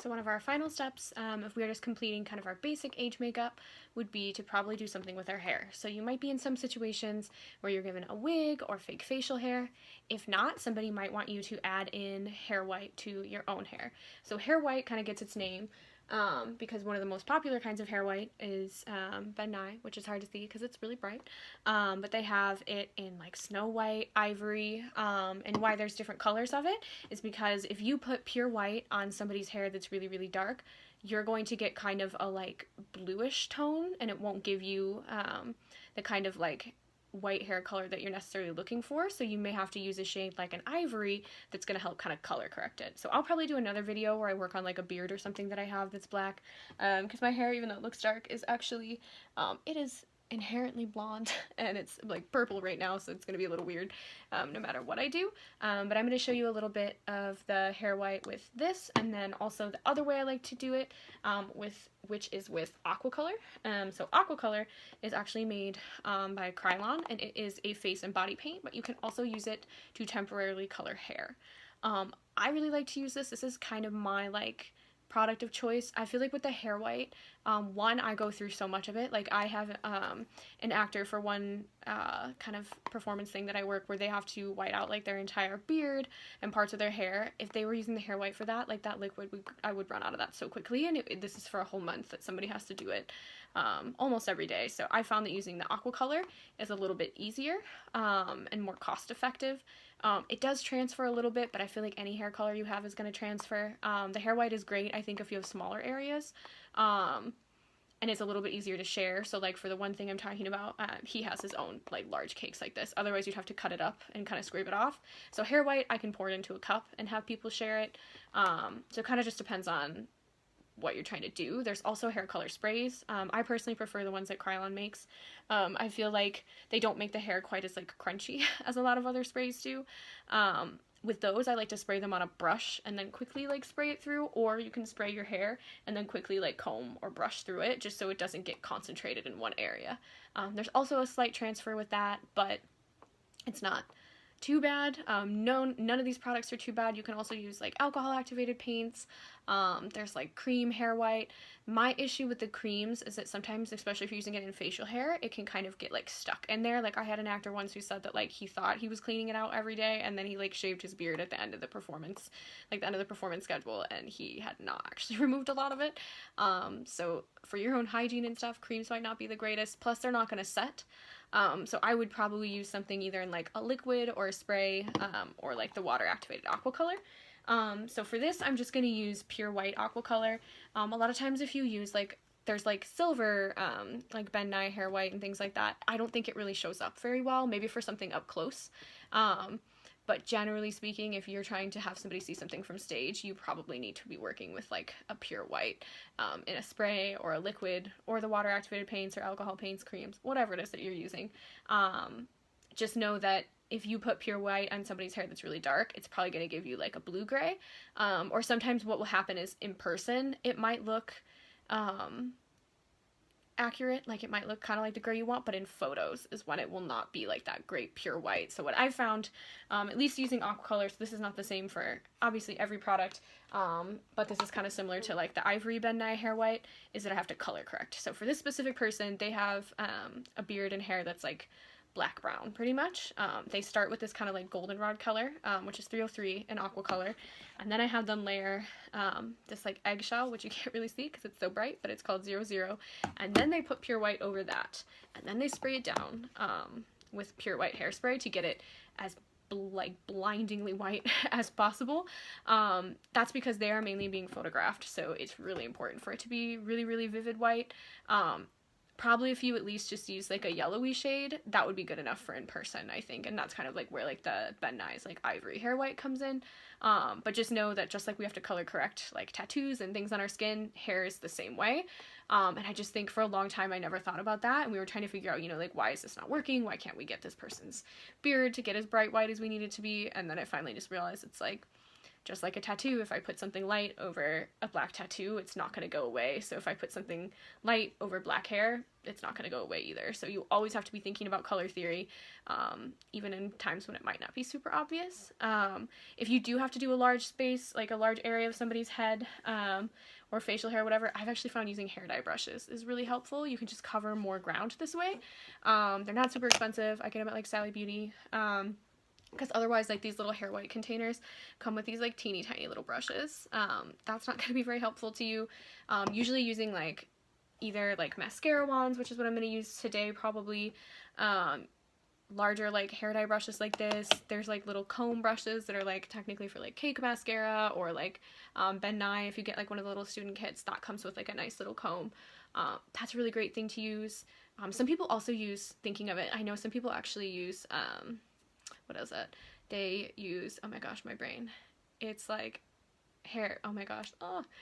So one of our final steps, if we are just completing kind of our basic age makeup, would be to probably do something with our hair. So you might be in some situations where you're given a wig or fake facial hair. If not, somebody might want you to add in hair white to your own hair. So hair white kind of gets its name because one of the most popular kinds of hair white is Ben Nye, which is hard to see because it's really bright. But they have it in like snow white, ivory, and why there's different colors of it is because if you put pure white on somebody's hair that's really, really dark, you're going to get kind of a like bluish tone, and it won't give you the kind of like white hair color that you're necessarily looking for, so you may have to use a shade like an ivory that's going to help kind of color correct it. So I'll probably do another video where I work on like a beard or something that I have that's black, because my hair, even though it looks dark, is actually, it is inherently blonde, and it's like purple right now, so it's going to be a little weird no matter what I do, but I'm going to show you a little bit of the hair white with this, and then also the other way I like to do it, which is with Aquacolor. So Aquacolor is actually made by Kryolan, and it is a face and body paint, but you can also use it to temporarily color hair. I really like to use this. This is kind of my like product of choice. I feel like with the hair white, one, I go through so much of it. Like I have an actor for one kind of performance thing that I work where they have to white out like their entire beard and parts of their hair. If they were using the hair white for that, like that liquid, I would run out of that so quickly, and this is for a whole month that somebody has to do it almost every day. So I found that using the Aquacolor is a little bit easier and more cost effective. It does transfer a little bit, but I feel like any hair color you have is going to transfer. The hair white is great, I think, if you have smaller areas, and it's a little bit easier to share. So like for the one thing I'm talking about, he has his own like large cakes like this. Otherwise you'd have to cut it up and kind of scrape it off. So hair white, I can pour it into a cup and have people share it. So it kind of just depends on what you're trying to do. There's also hair color sprays. I personally prefer the ones that Kryolan makes. I feel like they don't make the hair quite as like crunchy as a lot of other sprays do. With those, I like to spray them on a brush and then quickly like spray it through, or you can spray your hair and then quickly like comb or brush through it just so it doesn't get concentrated in one area. There's also a slight transfer with that, but it's not too bad. None of these products are too bad. You can also use like alcohol activated paints. There's like cream hair white. My issue with the creams is that sometimes, especially if you're using it in facial hair, it can kind of get like stuck in there. Like I had an actor once who said that like he thought he was cleaning it out every day, and then he like shaved his beard at the end of the performance, like the end of the performance schedule, and he had not actually removed a lot of it. So for your own hygiene and stuff, creams might not be the greatest. Plus they're not going to set. So I would probably use something either in like a liquid or a spray, or like the water activated Aquacolor. So for this, I'm just going to use pure white Aquacolor. A lot of times if you use like, there's like silver, like Ben Nye hair white and things like that, I don't think it really shows up very well, maybe for something up close. But generally speaking, if you're trying to have somebody see something from stage, you probably need to be working with like a pure white in a spray or a liquid, or the water activated paints or alcohol paints, creams, whatever it is that you're using. Just know that if you put pure white on somebody's hair that's really dark, it's probably going to give you like a blue gray. Or sometimes what will happen is in person, it might look accurate, like it might look kind of like the gray you want, but in photos is when it will not be like that great pure white. So what I found, at least using Aquacolor, so this is not the same for obviously every product, but this is kind of similar to like the ivory Ben Nye hair white, is that I have to color correct. So for this specific person, they have a beard and hair that's like black brown pretty much. They start with this kind of like goldenrod color, which is 303 in Aquacolor, and then I have them layer this like eggshell, which you can't really see because it's so bright, but it's called 00, and then they put pure white over that, and then they spray it down with pure white hairspray to get it as like blindingly white as possible. That's because they are mainly being photographed, so it's really important for it to be really, really vivid white. Probably if you at least just use like a yellowy shade, that would be good enough for in person, I think, and that's kind of like where like the Ben Nye's like ivory hair white comes in. But just know that just like we have to color correct like tattoos and things on our skin, hair is the same way. And I just think for a long time I never thought about that, and we were trying to figure out, you know, like why is this not working? Why can't we get this person's beard to get as bright white as we need it to be? And then I finally just realized it's like, Just like a tattoo, if I put something light over a black tattoo, it's not going to go away. So if I put something light over black hair, it's not going to go away either. So you always have to be thinking about color theory, even in times when it might not be super obvious. If you do have to do a large space, like a large area of somebody's head, or facial hair, whatever, I've actually found using hair dye brushes is really helpful. You can just cover more ground this way. They're not super expensive. I get them at like Sally Beauty. Because otherwise, like, these little hair white containers come with these like teeny tiny little brushes. That's not going to be very helpful to you. Usually using like either like mascara wands, which is what I'm going to use today probably, larger like hair dye brushes like this. There's like little comb brushes that are like technically for like cake mascara, or like Ben Nye, if you get like one of the little student kits, that comes with like a nice little comb. That's a really great thing to use. Some people also use, thinking of it, I know some people actually use, what is it? They use, oh my gosh, my brain. It's like hair, oh my gosh,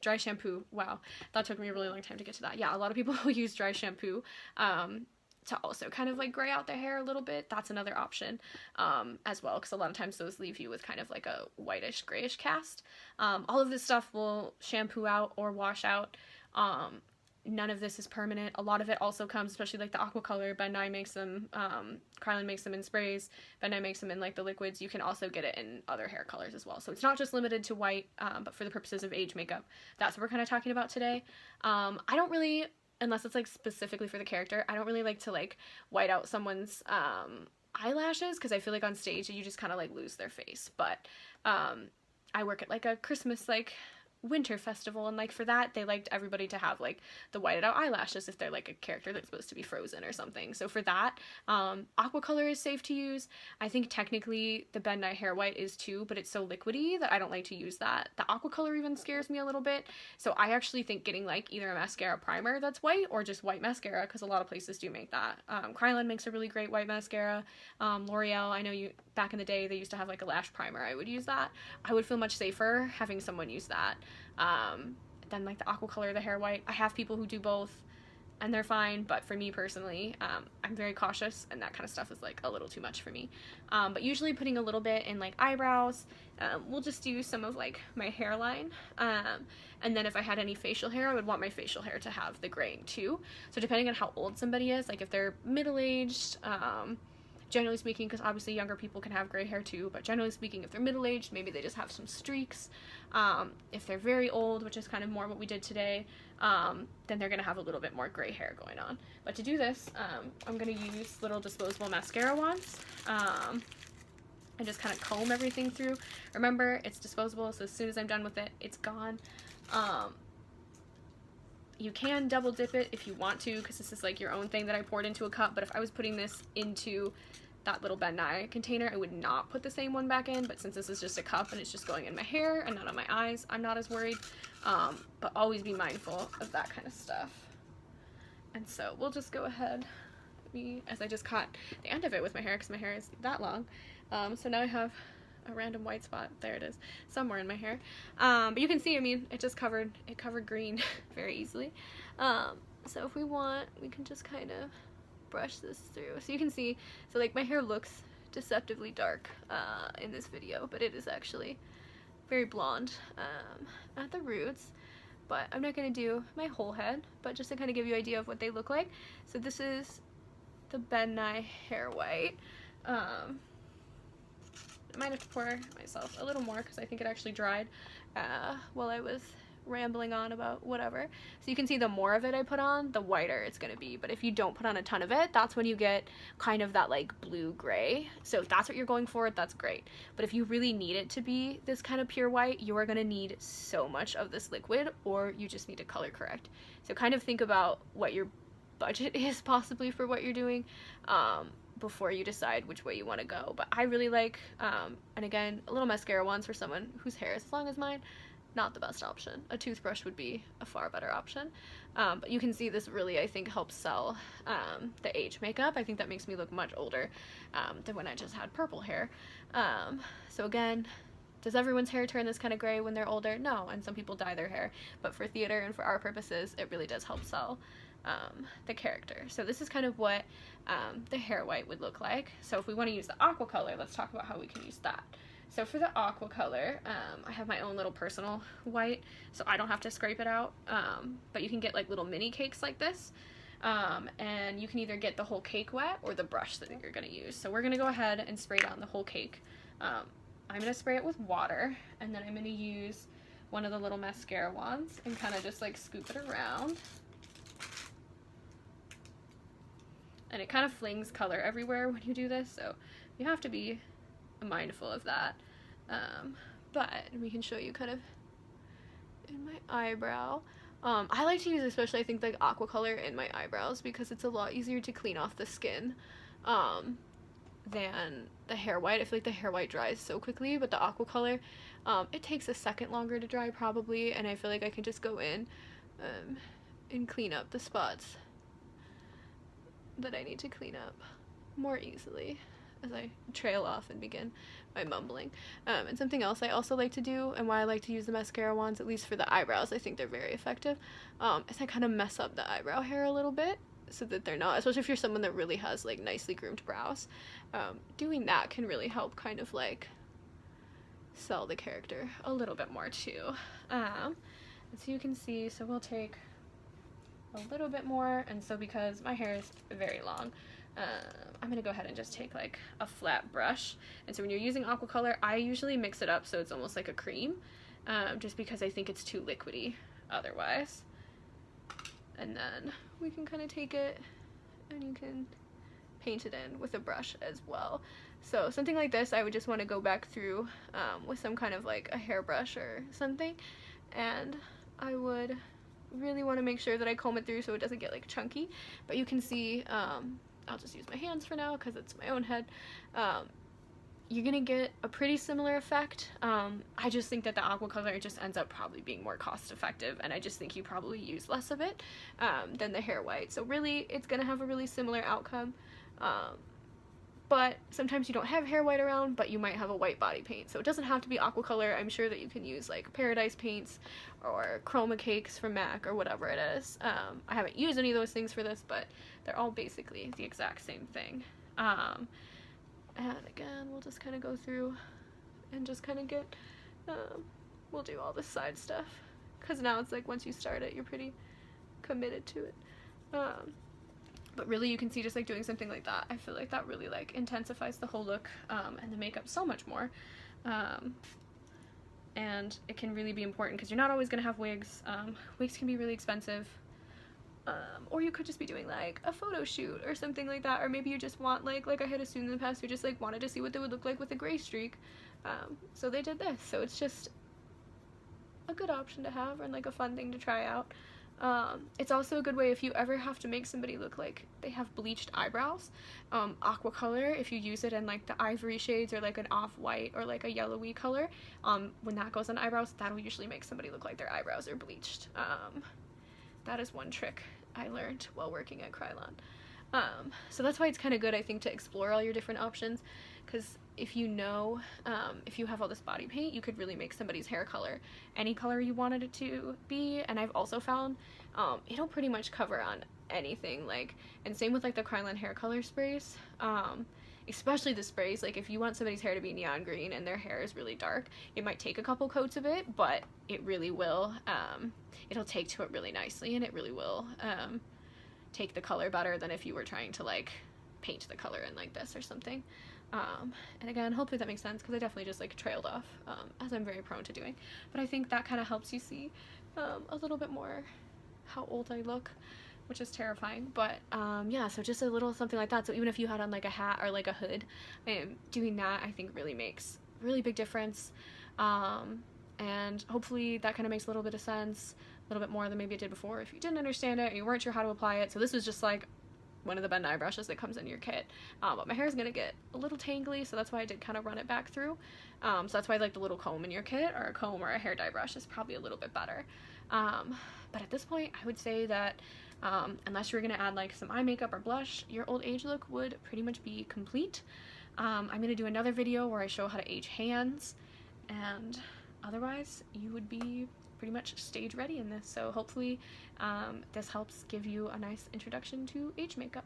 dry shampoo. Wow, that took me a really long time to get to that. Yeah, a lot of people will use dry shampoo to also kind of like gray out their hair a little bit. That's another option as well, because a lot of times those leave you with kind of like a whitish grayish cast. All of this stuff will shampoo out or wash out. None of this is permanent. A lot of it also comes, especially like the Aquacolor, Ben Nye makes them, Kryolan makes them in sprays, Ben Nye makes them in like the liquids. You can also get it in other hair colors as well. So it's not just limited to white, but for the purposes of age makeup, that's what we're kind of talking about today. I don't really, unless it's like specifically for the character, I don't really like to like white out someone's eyelashes, because I feel like on stage you just kind of like lose their face. But I work at like a Christmas like winter festival, and like for that they liked everybody to have like the whited out eyelashes if they're like a character that's supposed to be frozen or something. So for that, Aquacolor is safe to use. I think technically the Ben Nye hair white is too, but it's so liquidy that I don't like to use that. The Aquacolor even scares me a little bit, so I actually think getting like either a mascara primer that's white or just white mascara, because a lot of places do make that. Kryolan makes a really great white mascara. L'Oreal, I know you back in the day they used to have like a lash primer. I would use that. I would feel much safer having someone use that than like the Aquacolor, the hair white. I have people who do both and they're fine, but for me personally, I'm very cautious, and that kind of stuff is like a little too much for me. But usually putting a little bit in like eyebrows. We'll just do some of like my hairline, and then if I had any facial hair, I would want my facial hair to have the graying too. So depending on how old somebody is, like if they're middle-aged, generally speaking, because obviously younger people can have gray hair too, but generally speaking, if they're middle-aged, maybe they just have some streaks. If they're very old, which is kind of more what we did today, then they're going to have a little bit more gray hair going on. But to do this, I'm going to use little disposable mascara wands, and just kind of comb everything through. Remember, it's disposable, so as soon as I'm done with it, it's gone. You can double dip it if you want to, because this is like your own thing that I poured into a cup, but if I was putting this into that little Ben Nye container, I would not put the same one back in, but since this is just a cup and it's just going in my hair and not on my eyes, I'm not as worried. But always be mindful of that kind of stuff. And so we'll just go ahead, as I just caught the end of it with my hair, because my hair is that long. So now I have a random white spot, there it is, somewhere in my hair. But you can see, I mean, it covered green very easily. So if we want, we can just kind of brush this through. So you can see, so like my hair looks deceptively dark in this video, but it is actually very blonde at the roots. But I'm not going to do my whole head, but just to kind of give you an idea of what they look like. So this is the Ben Nye hair white. I might have to pour myself a little more because I think it actually dried while I was rambling on about whatever. So you can see the more of it I put on, the whiter it's going to be. But if you don't put on a ton of it, that's when you get kind of that like blue gray. So if that's what you're going for, that's great. But if you really need it to be this kind of pure white, you are going to need so much of this liquid, or you just need to color correct. So kind of think about what your budget is possibly for what you're doing before you decide which way you want to go. But I really like, and again, a little mascara wands for someone whose hair is as long as mine, not the best option. A toothbrush would be a far better option. But you can see this really, I think, helps sell the age makeup. I think that makes me look much older than when I just had purple hair. So again, does everyone's hair turn this kind of gray when they're older? No, and some people dye their hair. But for theater and for our purposes, it really does help sell the character. So this is kind of what the hair white would look like. So if we want to use the Aquacolor, let's talk about how we can use that. So for the Aquacolor, I have my own little personal white, so I don't have to scrape it out, but you can get like little mini cakes like this, and you can either get the whole cake wet or the brush that you're going to use. So we're going to go ahead and spray down the whole cake. I'm going to spray it with water, and then I'm going to use one of the little mascara wands and kind of just like scoop it around. And it kind of flings color everywhere when you do this, so you have to be mindful of that. But we can show you kind of in my eyebrow. I like to use especially I think like Aquacolor in my eyebrows because it's a lot easier to clean off the skin than the hair white. I feel like the hair white dries so quickly, but the Aquacolor, it takes a second longer to dry probably, and I feel like I can just go in and clean up the spots that I need to clean up more easily as I trail off and begin my mumbling. And something else I also like to do, and why I like to use the mascara wands, at least for the eyebrows, I think they're very effective, is I kind of mess up the eyebrow hair a little bit so that they're not, especially if you're someone that really has like nicely groomed brows, doing that can really help kind of like sell the character a little bit more too. And so you can see, so we'll take a little bit more, and so because my hair is very long, I'm gonna go ahead and just take like a flat brush. And so when you're using Aquacolor, I usually mix it up so it's almost like a cream, just because I think it's too liquidy otherwise. And then we can kind of take it and you can paint it in with a brush as well. So something like this, I would just want to go back through with some kind of like a hairbrush or something, and I would really want to make sure that I comb it through so it doesn't get like chunky. But you can see, I'll just use my hands for now because it's my own head. You're gonna get a pretty similar effect. I just think that the Aquacolor just ends up probably being more cost effective, and I just think you probably use less of it than the hair white. So really, it's gonna have a really similar outcome. But sometimes you don't have hair white around, but you might have a white body paint. So it doesn't have to be Aquacolor. I'm sure that you can use like Paradise paints or Chroma Cakes from MAC or whatever it is. I haven't used any of those things for this, but they're all basically the exact same thing. And again, we'll just kind of go through and just kind of get, we'll do all this side stuff. Because now it's like once you start it, you're pretty committed to it. But really you can see just like doing something like that, I feel like that really like intensifies the whole look and the makeup so much more. And it can really be important because you're not always going to have wigs. Wigs can be really expensive. Or you could just be doing like a photo shoot or something like that, or maybe you just want like I had a student in the past who just like wanted to see what they would look like with a gray streak, so they did this. So it's just a good option to have and like a fun thing to try out. It's also a good way if you ever have to make somebody look like they have bleached eyebrows. Aquacolor, if you use it in like the ivory shades or like an off-white or like a yellowy color, when that goes on eyebrows, that'll usually make somebody look like their eyebrows are bleached. That is one trick I learned while working at Kryolan. So that's why it's kind of good, I think, to explore all your different options, because if you know, if you have all this body paint, you could really make somebody's hair color any color you wanted it to be. And I've also found it'll pretty much cover on anything, like, and same with like the Kryolan hair color sprays, especially the sprays. Like if you want somebody's hair to be neon green and their hair is really dark, it might take a couple coats of it, but it really will, it'll take to it really nicely, and it really will take the color better than if you were trying to like paint the color in like this or something. And again, hopefully that makes sense, because I definitely just like trailed off, as I'm very prone to doing, but I think that kind of helps you see a little bit more how old I look, which is terrifying. But yeah, so just a little something like that. So even if you had on like a hat or like a hood, doing that I think really makes a really big difference, and hopefully that kind of makes a little bit of sense, a little bit more than maybe it did before if you didn't understand it or you weren't sure how to apply it. So this was just like one of the Ben Nye brushes that comes in your kit, but my hair is gonna get a little tangly, so that's why I did kind of run it back through. So that's why like the little comb in your kit, or a comb or a hair dye brush, is probably a little bit better. But at this point I would say that unless you're gonna add like some eye makeup or blush, your old age look would pretty much be complete. I'm gonna do another video where I show how to age hands, and otherwise you would be pretty much stage ready in this. So hopefully this helps give you a nice introduction to age makeup.